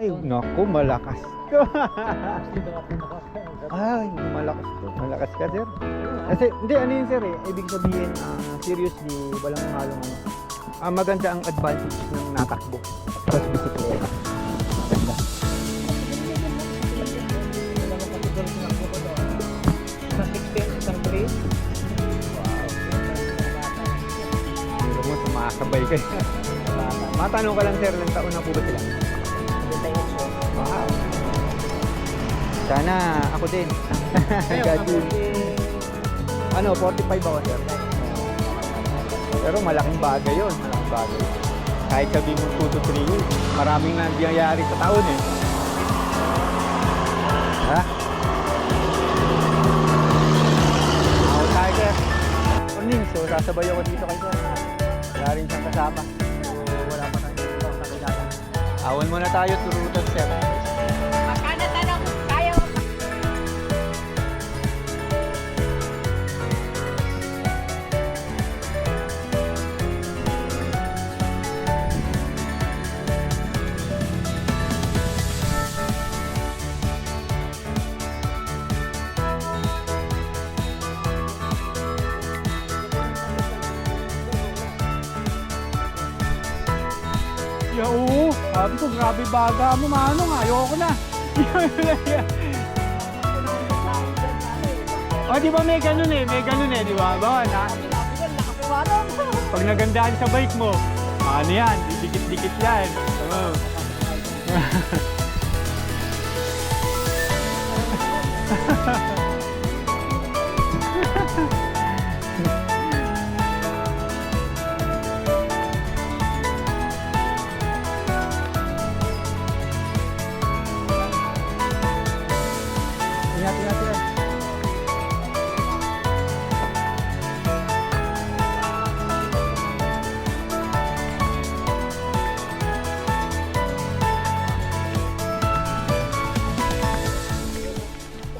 Ay, naku, malakas to. Ay, malakas to. Malakas ka, sir. Kasi, hindi, ano yun, sir, eh. Ibig sabihin, seriously, walang halong ano. Maganda ang advantage ng natakbo para sa bisikleta. Maganda. Isang 16, isang 3. Pero mo, sumakabay kayo. Matanong ka lang, sir, ilang taon na po ba sila? Wow. Sana ako din. God willing. Ano, 45 ako, sir. Pero malaking bagay yun. Malaking bagay. Kahit sabihin mo 2 to 3 years, maraming nangyayari sa taon eh. Ha? Ako tayo, sir. Morning, so sasabay ako dito kay sir. Wala rin siyang kasama. So wala pa tayong dito sa kagatan. Awan muna tayo, turutan, sir. Magkano tanong kaya mo? Yeah, oo. Sabi ko, grabe baga mo, manong. Ayoko na. O, di ba may ganun eh? May ganun eh, di ba? Bawa na. Pag nagandaan sa bike mo, ano yan? Dikit-dikit yan. Oo. Ingat, ingat, sir.